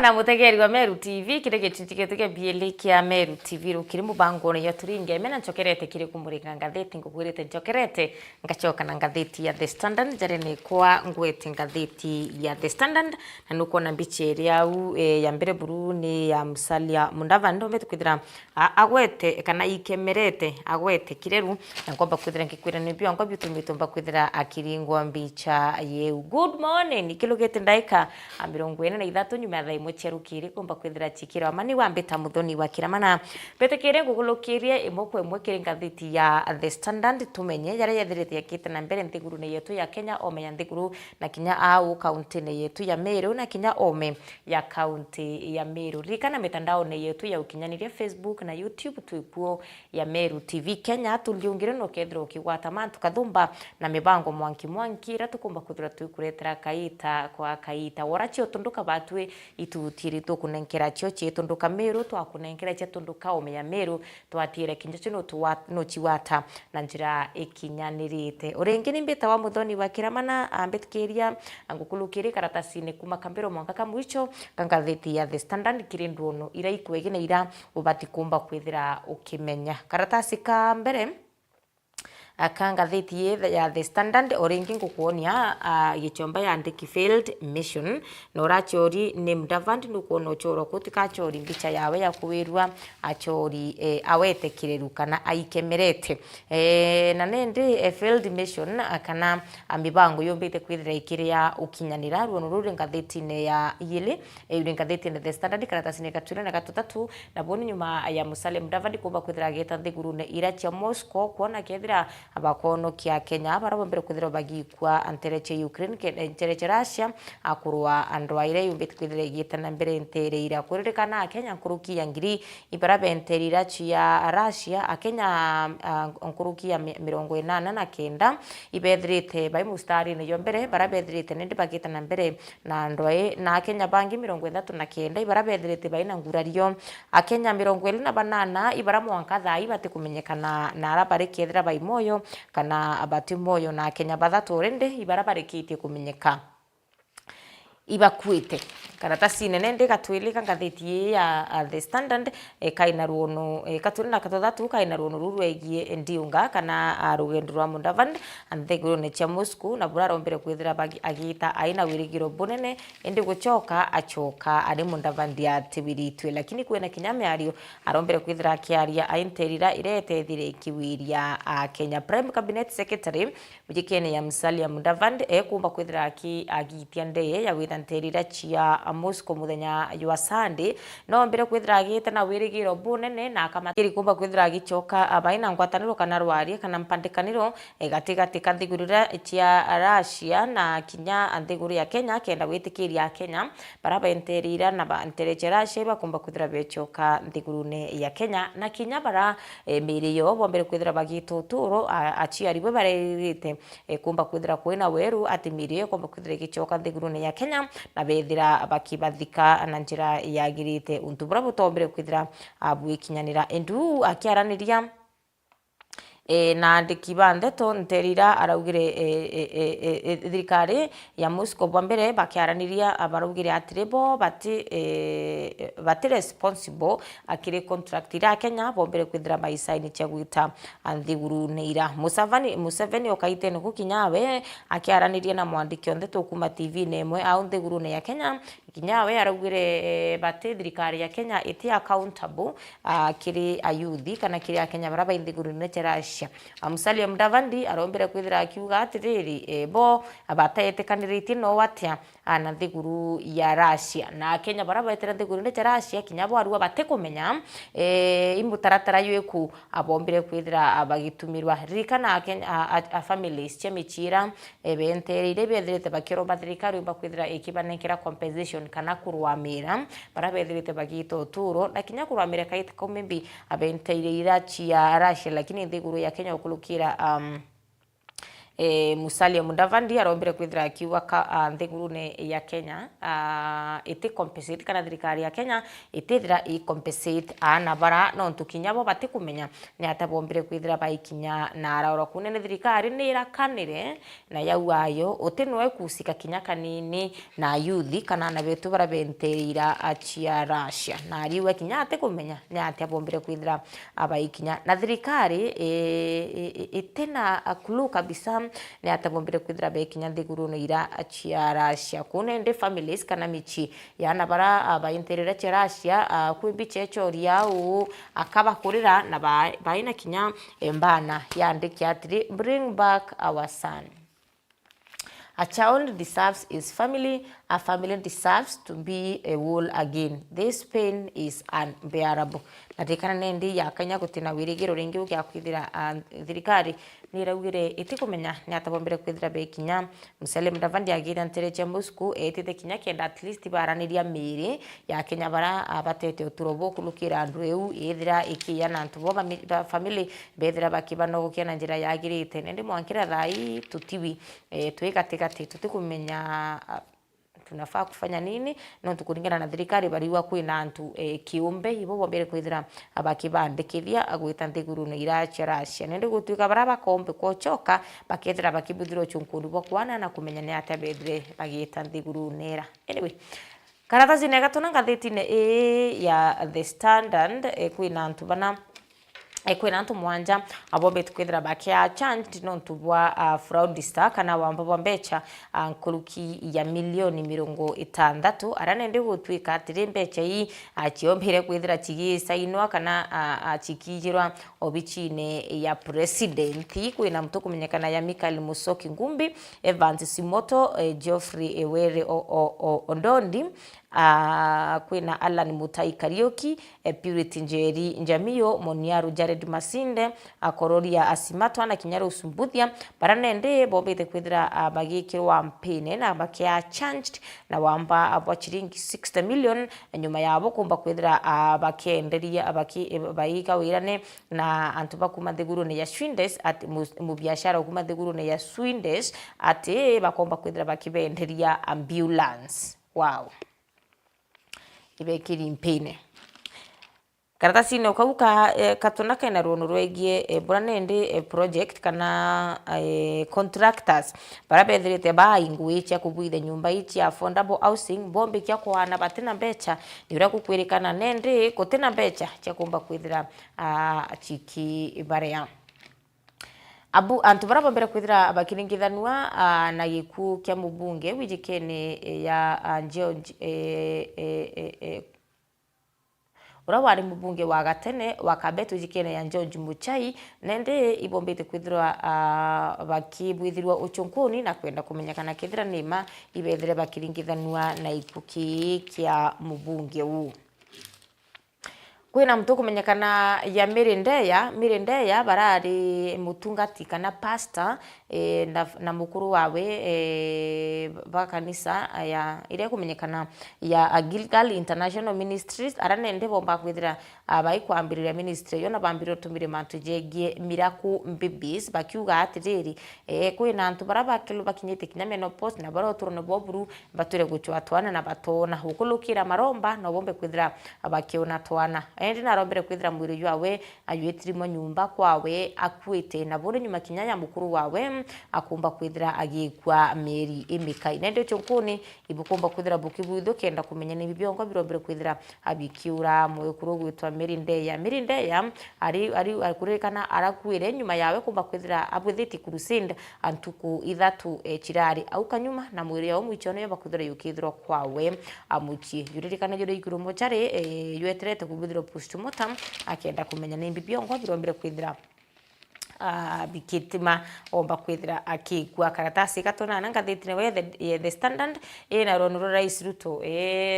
na mutegeri wa Meru TV kire gicitike bieli kia Meru TV rukiri mubango ya turinge mena ncokerete kire kumuringa ngatheti ngugwirite ncokerete ngacoka na ngatheti ya The Standard jare ni kwa ngwete ngatheti ya The Standard na nuko na mbiche au ya mbere buru ni ya Musalia Mudavadi mbetu kwithira agwete kana ikemerete agwete kireru na ngomba kwithira ngikwira ni bio ngomba bitumba kwithira akiringwa mbicha ye good morning kilugete ndaika 43 nyuma thaa imwe cherukiri kumba kwithira chikira amani wambita muthoni wa kiramana betekere ngugulukirie imwe imwe kiri ngatheti ya The Standard tumenye yare yathirite yakite na mbere nthiguru ne yetu ya Kenya ome ya nthiguru na kinya au kaunti ne yetu ya Meru na kinya ome ya kaunti ya Meru rikana mitandao ne yetu ya ukinyaniria Facebook na YouTube tuipuo ya Meru TV Kenya tuliungire no kethro kiwata mantu kathumba na mibango mwanki ratukumba kuthira tuikuretera kaita kwa kaita warachi otunduka batwe itutiri tukunenkera cio cietunduka Meru twakunenkera cietunduka ome ya Meru twatire kinja no no chiwata na njira ikinyanirite uringi ni mbita wa muthoni wa kiramana ambetkeria angukulukiri karatasine kuma kambero mwanga kamwicho kangatheti ya The Standard kirindwono ira ikwegine ira ubati kumba kwithira ukimenya karatasi ka mbere akangatheti ya The Standard oringi ngukuonia gichomba ya ndiki failed mission norachori ni Mudavadi nukuono choro kutika chori mbicha yawe ya kuwirwa achori awete kireru kana aikemerete na nende failed mission kana mibango yombite kwithira ikiria ukinyanira ruono ruri ngatheti ne ya yile ngatheti ne The Standard karatasi ne katwira na gatatu na boni nyuma ya Musalia Mudavadi kumba kwithira geta nthiguru ne iracha Moscow kuona kethira abakono kia Kenya barabo mbere kuthira bagikwa antereche Ukraine ke antereche Russia akurwa andwaire yumbite kwithira igitana mbere ntereira kuririkana Kenya nkuruki ya ngiri ibarabe nterira chia Russia akenya nkuruki ya 89 ibethirite bai mustari ne yombere barabethirite nende bagitana mbere na andwae na Kenya bangi 39 ibarabethirite bai na ngurario akenya 28 ibaramo ankatha ibate kumenyekana na arabare kethira bai moyo kana abati moyo na Kenya bathatu rende ibarabarekitie kumenyeka ibakwite karatasi nene ndi gatwilika ngatheti ya The Standard kaina ruono katulina katothatu kaina ruono ruru egie ndiunga kana rugendo rwa Mudavadi antheguru ne cha Moscow na buraro mbere kwithira agita aina wirigiro bunene ndi gucoka achoka ari Mudavadi atibiritwe lakini kwena kinyame ario arombere kwithira kiaria ainterira irete thire kiwiria Kenya Prime Cabinet Secretary mujikene ya Musalia Mudavadi kumba kwithira agitia ndeye ya withanterira chia Moscow muthenya wa Sunday no mbere kwithira agite na wirigiro bunene na akamatiri kumba kwithira agicoka abaina ngwataniro kana rwari kana mpandikaniro gatigati kanthigurira chia Russia na kinya anthiguru ya Kenya kenda gwitikiria Kenya baraba enterira na bantereche Russia bakumba kwithira becoka nthigurune ya Kenya na kinya bara miriyo bombere kwithira bagituturo achiaribwe barerite kumba kwithira kwina weru atimirie kumba kwithira gicoka nthigurune ya Kenya na bethira bakibathika na njira yagirite untu bura butombere kwithira abwikinyanira endu akiaraniria na ndikibande to nterira araugire thirikari ya Moscow bambere bakiaraniria abarugire atirebo bati responsible akire contract ira Kenya bombere kwithira maisaini cha gwita anthiguru neira Museveni okaite no kukinyawe akiaraniria na mwandiki onthe tukuma TV nemwe au nthiguru ne ya Kenya kinyawe araugire bati thirikari ya Kenya iti accountable kiri ayuthi kana kiri ya Kenya baraba nthiguru ne Russia Musalia Mudavadi arombere kwithira akiuga atiriri bo abataetekaniriti no watia na nthiguru ya Russia na Kenya baraba etera nthiguru ne Russia kinyabo arua batekumenya imutaratara yeku abombere kwithira abagitumirwa rikana Kenya families chemichira benterire bethirite bakiro bathirikari bakwithira ikibanekera compensation kana kurwamira baraba ethirite bagito turo na kinya kurwamira kaita komembi abenteire irachi ya Russia lakini nthiguru ya Kenya ukulukira Musalia Mudavadi arombere kwithira akiuga nthigurune ya Kenya iti compensate kana thirikari ya Kenya itithira i compensate ana bara no tukinya bo batikumenya ni atabombire kwithira baikinya na araura kunene thirikari ni irakanire na yauayo utinwe kusika kinya kanini na yuthi kana na betu bara benterira achia Russia na riwe kinya atikumenya ni atabombire kwithira abaikinya na thirikari itena akulu kabisa ni atabombire kwithira bekinya nthigurune ira achia Russia kunende families kana michi yana bara abainterera cha Russia kwimbiche choria u akabakurira na baina kinya embana yandiki atri bring back our son. A child deserves his family. A family deserves to be a whole again. This pain is unbearable. Natikana nendi ya Kenya gutina wirigiro ringi ukia kwithira thirikari niraugire itikumenya ni atabombire kwithira bekinya Musalia Mudavadi agira ntereche musku etite kinya kenda at least baraniria miri ya Kenya bara batete uturobo kulukira andu eu ethira ikiya na antu bo family bethira bakibano gukiana njira yagirite nendi mwankira thai tutiwi twikatikati tutikumenya tunafaa kufanya nini no tukuringana na thirikari bariwa kwina antu kiumbe ibo bombere kwithira abakibandikithia agwita nthigurune iracha Russia nende gutuika bara bakombe kochoka bakethira bakibudiro chunkundu bo kwana na kumenya ni atabedre bagita nthigurune era anyway karatathi nega tunangathitine ya The Standard kwina antu bana kwina antu mwanja abobe tukwithira bakia chant no tubwa fraudster kana wamba mbecha nkuluki ya milioni 60 arane ndi gutwika atiri mbecha yi achiombire kwithira chigisa inwa kana chikijirwa obichine ya president kwina mtu kumenyekana ya Michael Musoki Ngumbi, Evans Simoto, Geoffrey Ewere Ondondi, kwina Alan Mutai Karioki, Purity Njeri Njamio, Moniaru Jared Masinde, Kororia Asimato na Kinyaro Usumbuthia baranende bobete kwithira bagikirwa mpine na bakia changed na wamba abachiringi 60 million nyuma yabo kumba kwithira bakenderia baika wirane na antu bakuma nthigurune ya Swindes ati mu biashara kuma nthigurune ya Swindes ati bakomba kwithira bakibenderia ambulance. Wow, ibekiri mpine karatasi no kauka katuna kana rono rwegie buranende project kana contractors barabethirite baingui cha kubuithe nyumba ichi affordable housing bombe kya kwana batina mbecha nibira kukwirikana nende kutina mbecha cha kumba kwithira chiki barea abu antu baraba mbere kwithira abakiringithanwa na giku kya mubunge wijikene ya George urawari mubunge wa gatene wakabetu jikene ya George Muchai nende ibombete kwithirwa bakibwithirwa uchunkuni na kwenda kumenyekana kithira nima ibethire bakiringithanwa na ikuki kya mubunge u kwina mtu kumenyekana ya Mirindeya barari mutungati kana pastor na mukuru wawe bakanisa ya ile kumenyekana ya Gilgal International Ministries aranende bomba kwithira baikwambirira ministry yona bambiro tumire mantu jegie miraku mbibis bakiuga atiriri kwina antu baraba kilo bakinyete kinya menopause na baro turone boburu bature guchwa twana na batona hukulukira maromba no bombe kwithira bakiona twana endi na rombere kwithira mwiri wawe aywetirimo nyumba kwawe akwite na bore nyuma kinyanya mukuru wawe akumba kwithira agikwa meri imikai nende chonkuni ibukumba kwithira bukibwitho kenda kumenya ni bibiongo birombere kwithira abikiura mukuru gwitwa Mirindeya ari kurekana arakwire nyuma yawe kumba kwithira abwithiti crusade antuku ithatu chirari au kanyuma na mwiri yawe mwichone bakwithira yukithiro kwawe amuchi yuririkana jore igurumo chare yweterete kubwithira postmortem akenda kumenya ni bibiongo birombere kwithira bikitima omba kwithira akigwa karatasi katona nangathitine we The Standard na ronuro Rais Ruto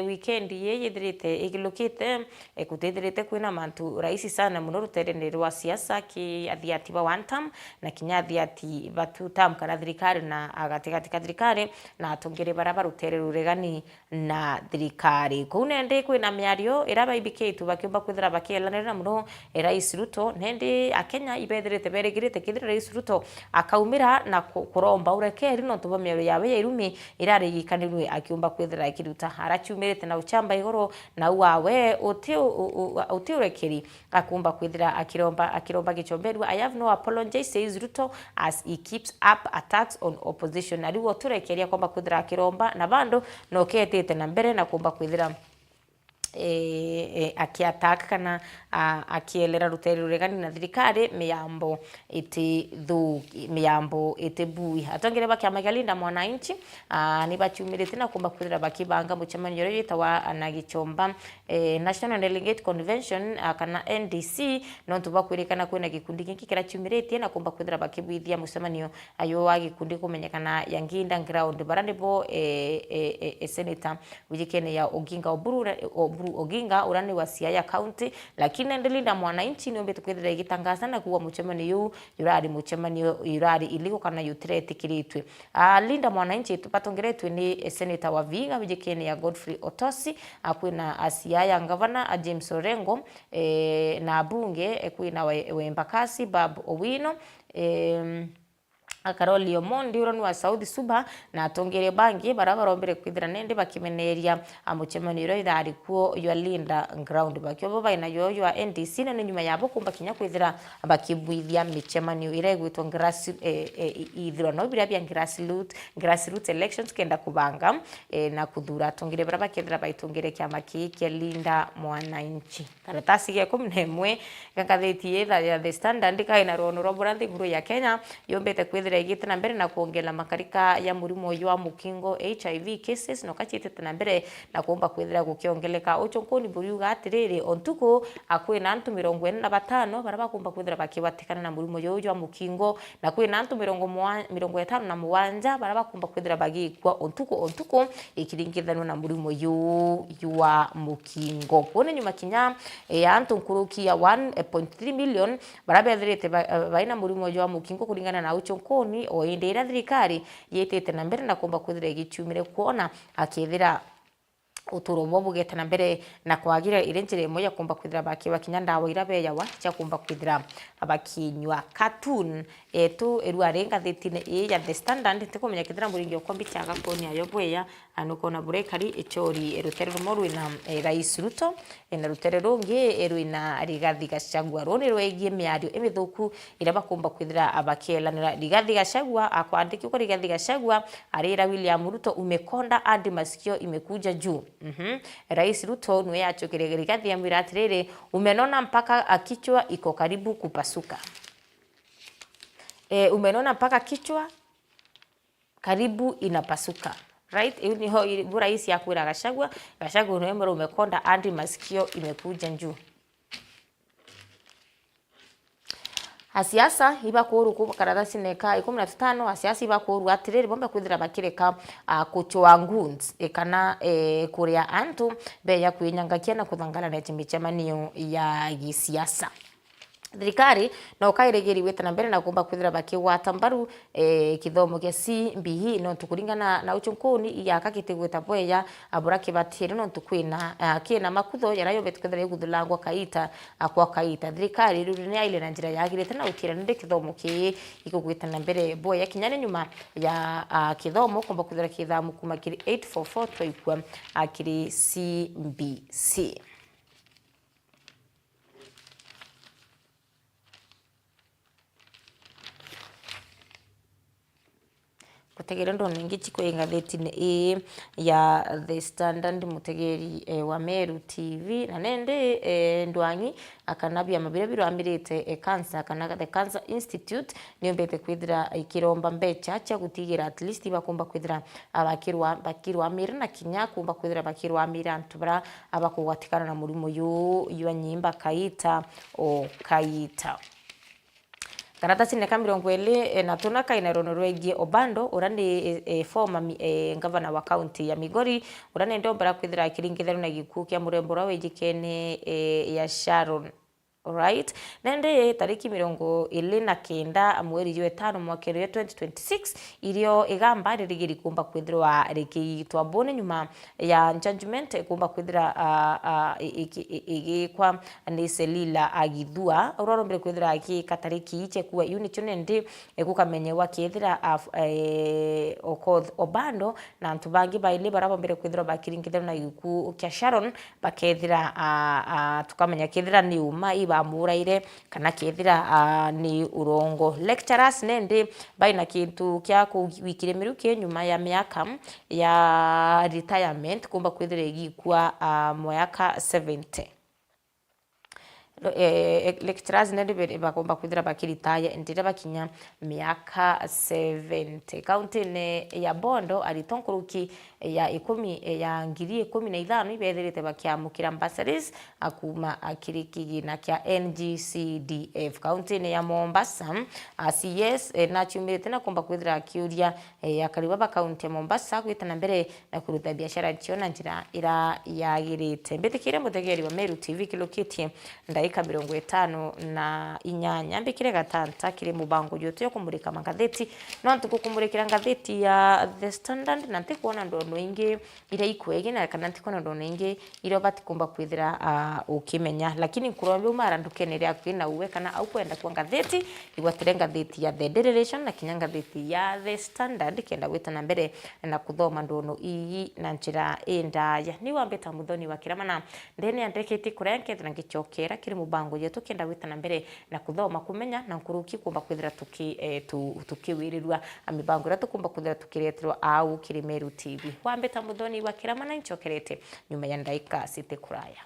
weekend yethirite igilukite kutethirite kwina mantu raisi sana muno ruterene rwa siasa ki athiatiba one term na kinya athiati batu term kana thirikari na agatigati thirikari na atongere baraba rutere ruregani na thirikari kunende kwina miario iraba ibike tu bakiomba kwithira bakielanira muno Rais Ruto nende akenya ibethirite neregirite kithira Rais Ruto akaumira na kuromba urekeri no tuba miero yawe ya irumi irari gikanirwe akiumba kwithira ikiruta arachumirite na uchamba igoro na wawe uti urekeri akumba kwithira akiromba gichomberwa. I have no apology, says Ruto, as he keeps up attacks on opposition. Aliwo turekeria kwamba kwithira akiromba na bando no ketete na mbere na kumba kwithira akiataka kana akielera ruteri ruregani na thirikari miyambo ite bui atongere bakiama kia Linda Mwananchi ni bachumirite na kumba kwithira bakibanga muchemanio ri tawa anagichomba National Delegate Convention kana NDC no tubakwirikana kwina gikundi giki kirachumirite na kumba kwithira bakibwithia muchemanio ayo wa gikundi kumenyekana ya Nginda Ground barandebo senator wijikene ya Oginga Oburu Oginga urani wa Siaya County, lakini Linda Mwananchi ni ombete kwithira igitangaza na kuwa muchemanio yurari muchemanio yurari iliko kana yutrete kiritwe. Linda Mwananchi tupatongeretwe ni senator wa Vihiga wijikene ya Godfrey Otosi akwina Siaya Governor James Orengo na bunge kwina Embakasi Babu Owino Karoli Omondi urani wa South Suba na atongere bangi barabarombere kwithira nende bakimeneria muchemaniro ithari kuo yo Linda Ground bakyo baina yo yo NDC na nyuma yabo kumba kinya kwithira bakibwithia michemanio iregwitwo ithiro no bira bya grassroots elections kenda kubanga na kuthura atongere bara bakithira baitongere kiama kia Linda Mwananchi. Karatasi ya 11 gagatheti ya The Standard kaina rono robora nguru ya Kenya yombete kwithira igite na mbere na kuongela makarika ya murimo wa mukingo HIV cases no kachite na mbere na kuomba kwithira gukiongeleka uchonkoni buriuga atiriri ontuko akwina antu 45 baraba kumba kwithira bakibatikana na murimo wa mukingo na kwina antu 57 baraba kumba kwithira bagikwa ontuko ikiringithanwa na murimo wa mukingo kone nyuma kinya ya antu nkuruki ya 1.3 million baraba thirite baina murimo wa mukingo kuringana na uchonkoni o indira thirikari yetete na mbere na kumba kwithira igichumire kuona akithira uturo bobugete na mbere na kwagira irenjere moya kumba kwithira bakiwa kinyandawa irabe yawa cha kumba kwithira abakinywa cartoon etu eruarenga thitine ya The Standard tikomenya kithira muringi okombi chaga koni ayo bweya anukona burekari echori erutere moru ina Rais Ruto na rutere rungi eruina Rigathi Gachagua rone rwegie miario emithuku iraba kumba kwithira abakiela Rigathi Gachagua akwandiki uko Rigathi Gachagua arira William Ruto umekonda hadi masikio imekuja juu. Rais Ruto niwe achokere Rigathi amwira atiriri umenona mpaka kichwa iko karibu kupasuka. Umenona mpaka kichwa karibu inapasuka. Right? Ni ho rais yakwira Gachagua niwe umekonda hadi masikio imekuja juu. Asiasa iba kuru ku karatasi neka 15 asiasa iba kuru atiriri bomba kwithira bakireka kuchoa nguns ekana kuria antu be ya kwinyangakia na kuthangana na michemanio ya gisiasa. Thirikari no kairegeri weta na mbere na kumba kwithira bakiwata mbaru kithomo kia CBE no tukuringana na uchunkoni ya kakitegweta bweya abura kibatire no tukwina kina makutho yarayo betkwithira guthulangwa kaita akwa kaita. Thirikari ruri ni ile na njira yagirite na ukira nde kithomo ki ikugweta na mbere bweya kinyane nyuma ya kithomo kumba kwithira kithamu kuma kiri 844 toikwa akiri CBC. Kutegera ndo ningi chiko ingatheti ya The Standard mutegeri wa Meru TV na nende ndwangi akanabia mabire biro amirite cancer kana The Cancer Institute niombete kwithira ikiromba mbecha cha gutigira at least bakumba kwithira bakirwa amira na kinya kumba kwithira bakirwa amira antubara abakugwatikana na murimo yu nyimba kaita o kaita. Karatasi neka 20 na tuna kaina rono rwegie Obando urani former governor wa county ya Migori urani ndombera kwithira kiringithero na gikukia murembora wejikene ya Sharon alright. Nende tariki 29 mweri wa 5 mwaka 2026 irio igamba ririgiri kumba kwithirwa rikitwa bone nyuma ya judgment kumba kwithira igikwa ni Selila Agithua urombere kwithira ki katariki iche kuwa unit nende gukamenyewa kithira Okoth Obando na antu bangi baile barabombere kwithira bakiringithira na iguku kya Sharon bakethira tukamenya kethira ni uma ibamuraire kana kethira ni urongo. Lecturers nende baina kintu kya kuwikire miruke nyuma ya miaka ya retirement kumba kwithira igikwa mwaka 70. Lecturers nende bakomba kwithira bakiritaya ndire bakinya miaka 70. Kaunti ne ya Bondo aritonkuruki ya 10,015 ibethirite bakiamukira bursaries akuma akiriki na kya NGCDF. Kaunti ne ya Mombasa CS na chumirite na komba kwithira akiuria akariba ba kaunti ya Mombasa kwitana mbere na kuruta biashara cio na njira ira yagirite. Mbitikire mutegeri wa Meru TV kilokitie ndaika 58 mbikire gatanta kiri mubango yote yo kumurika magatheti no ntukukumurikira ngatheti ya The Standard na ntikuona ndono ingi ira ikwegi na kana ntikona ndono ingi ira batikumba kwithira ukimenya lakini kurombe umara ndukenere akwina uwe kana au kwenda kwa ngatheti igwatire ngatheti ya The Declaration na kinya ngatheti ya The Standard kenda gwitana mbere na kuthoma ndono iyi na njira endaya ni wambeta muthoni wa kiramana ndene andeketi kurenkete na gichokera kiri mubango yetu kenda gwitana mbere na kuthoma kumenya na nkuruki kumba kwithira tukiwirirwa amibango ira tukumba kwithira tukireterwa au kiri Meru TV wambeta muthoni wa kiramana nchokerete nyuma ya ndaika site kuraya.